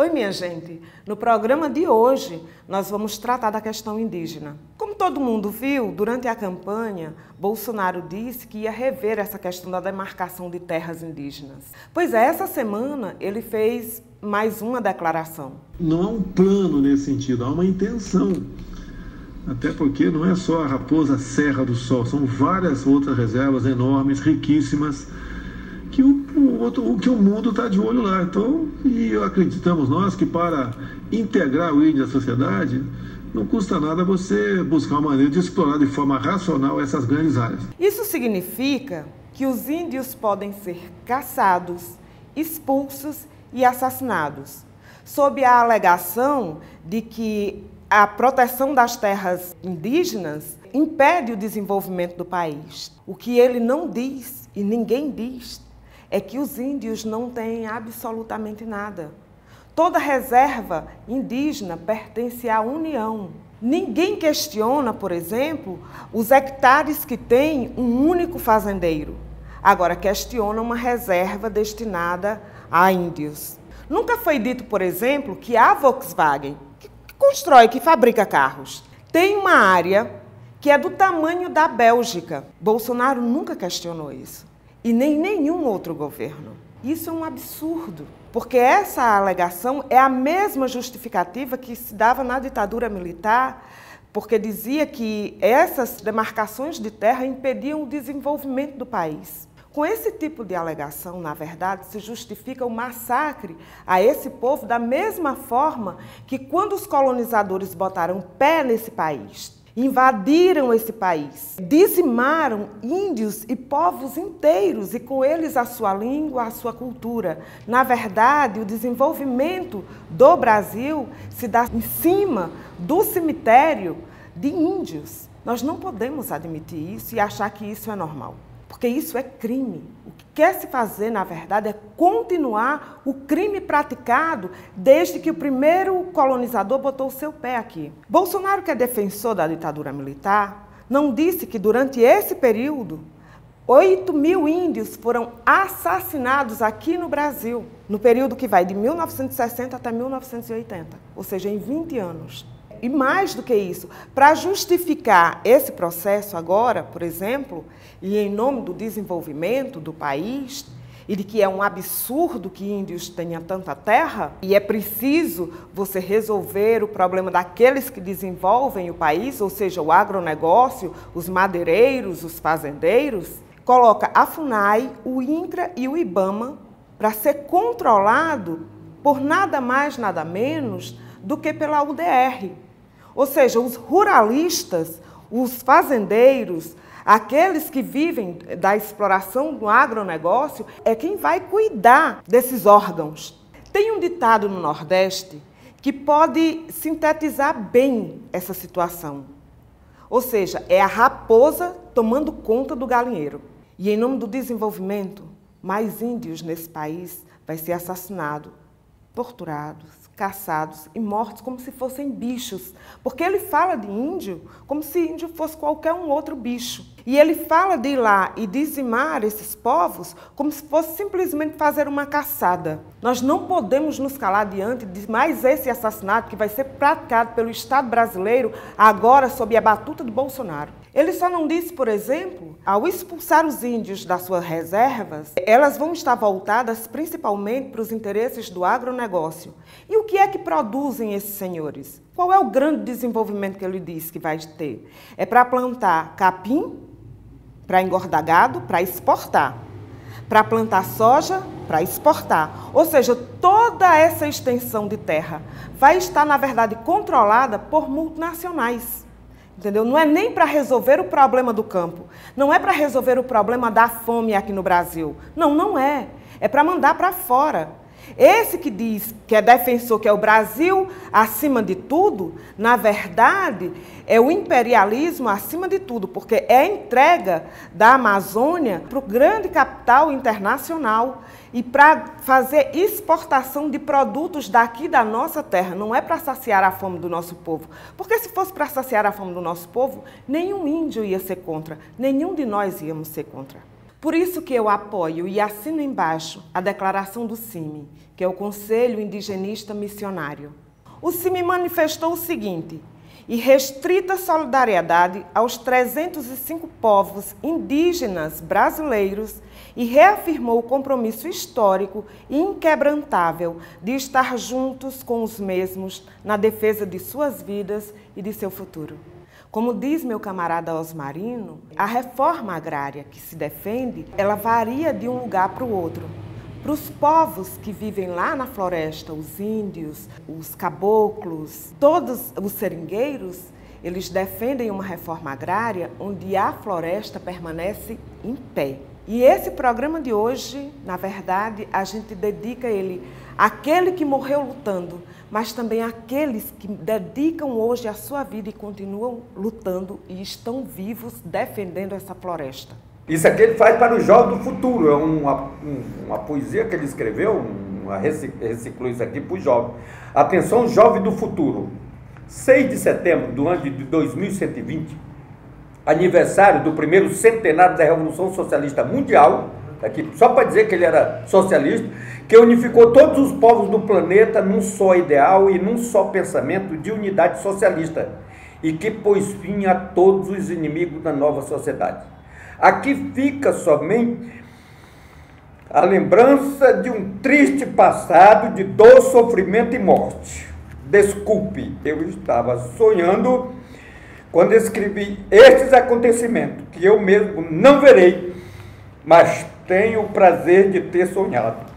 Oi, minha gente! No programa de hoje, nós vamos tratar da questão indígena. Como todo mundo viu, durante a campanha, Bolsonaro disse que ia rever essa questão da demarcação de terras indígenas. Pois é, essa semana ele fez mais uma declaração. Não há um plano nesse sentido, há uma intenção. Até porque não é só a Raposa Serra do Sol, são várias outras reservas enormes, riquíssimas, que o mundo está de olho lá. Então, e acreditamos nós que para integrar o índio à sociedade, não custa nada você buscar uma maneira de explorar de forma racional essas grandes áreas. Isso significa que os índios podem ser caçados, expulsos e assassinados, sob a alegação de que a proteção das terras indígenas impede o desenvolvimento do país. O que ele não diz, e ninguém diz, é que os índios não têm absolutamente nada. Toda reserva indígena pertence à União. Ninguém questiona, por exemplo, os hectares que tem um único fazendeiro. Agora, questiona uma reserva destinada a índios. Nunca foi dito, por exemplo, que a Volkswagen, que constrói, que fabrica carros, tem uma área que é do tamanho da Bélgica. Bolsonaro nunca questionou isso. E nem nenhum outro governo. Isso é um absurdo, porque essa alegação é a mesma justificativa que se dava na ditadura militar, porque dizia que essas demarcações de terra impediam o desenvolvimento do país. Com esse tipo de alegação, na verdade, se justifica o massacre a esse povo da mesma forma que quando os colonizadores botaram pé nesse país, invadiram esse país, dizimaram índios e povos inteiros e com eles a sua língua, a sua cultura. Na verdade, o desenvolvimento do Brasil se dá em cima do cemitério de índios. Nós não podemos admitir isso e achar que isso é normal, porque isso é crime. O que quer se fazer, na verdade, é continuar o crime praticado desde que o primeiro colonizador botou o seu pé aqui. Bolsonaro, que é defensor da ditadura militar, não disse que durante esse período 8.000 índios foram assassinados aqui no Brasil, no período que vai de 1960 até 1980, ou seja, em 20 anos. E mais do que isso, para justificar esse processo agora, por exemplo, e em nome do desenvolvimento do país, e de que é um absurdo que índios tenham tanta terra, e é preciso você resolver o problema daqueles que desenvolvem o país, ou seja, o agronegócio, os madeireiros, os fazendeiros, coloca a FUNAI, o INCRA e o IBAMA para ser controlado por nada mais, nada menos do que pela UDR. Ou seja, os ruralistas, os fazendeiros, aqueles que vivem da exploração do agronegócio, é quem vai cuidar desses órgãos. Tem um ditado no Nordeste que pode sintetizar bem essa situação. Ou seja, é a raposa tomando conta do galinheiro. E em nome do desenvolvimento, mais índios nesse país vai ser assassinados, torturados, caçados e mortos como se fossem bichos, porque ele fala de índio como se índio fosse qualquer um outro bicho. E ele fala de ir lá e dizimar esses povos como se fosse simplesmente fazer uma caçada. Nós não podemos nos calar diante de mais esse assassinato que vai ser praticado pelo Estado brasileiro agora sob a batuta do Bolsonaro. Ele só não disse, por exemplo, ao expulsar os índios das suas reservas, elas vão estar voltadas principalmente para os interesses do agronegócio. E o que é que produzem esses senhores? Qual é o grande desenvolvimento que ele disse que vai ter? É para plantar capim, para engordar gado, para exportar. Para plantar soja, para exportar. Ou seja, toda essa extensão de terra vai estar, na verdade, controlada por multinacionais. Entendeu? Não é nem para resolver o problema do campo, não é para resolver o problema da fome aqui no Brasil. Não, não é. É para mandar para fora. Esse que diz que é defensor, que é o Brasil acima de tudo, na verdade, é o imperialismo acima de tudo, porque é a entrega da Amazônia para o grande capital internacional e para fazer exportação de produtos daqui da nossa terra. Não é para saciar a fome do nosso povo, porque se fosse para saciar a fome do nosso povo, nenhum índio ia ser contra, nenhum de nós íamos ser contra. Por isso que eu apoio e assino embaixo a declaração do CIMI, que é o Conselho Indigenista Missionário. O CIMI manifestou o seguinte: irrestrita solidariedade aos 305 povos indígenas brasileiros e reafirmou o compromisso histórico e inquebrantável de estar juntos com os mesmos na defesa de suas vidas e de seu futuro. Como diz meu camarada Osmarino, a reforma agrária que se defende, ela varia de um lugar para o outro. Para os povos que vivem lá na floresta, os índios, os caboclos, todos os seringueiros, eles defendem uma reforma agrária onde a floresta permanece em pé. E esse programa de hoje, na verdade, a gente dedica ele àquele que morreu lutando, mas também àqueles que dedicam hoje a sua vida e continuam lutando e estão vivos defendendo essa floresta. Isso aqui ele faz para o jovem do futuro, é uma poesia que ele escreveu, reciclou isso aqui para o jovem. Atenção, jovem do futuro. 6 de setembro do ano de 2120, aniversário do primeiro centenário da Revolução Socialista Mundial, aqui, só para dizer que ele era socialista, que unificou todos os povos do planeta num só ideal e num só pensamento de unidade socialista, e que pôs fim a todos os inimigos da nova sociedade. Aqui fica somente a lembrança de um triste passado de dor, sofrimento e morte. Desculpe, eu estava sonhando quando escrevi estes acontecimentos, que eu mesmo não verei, mas tenho o prazer de ter sonhado.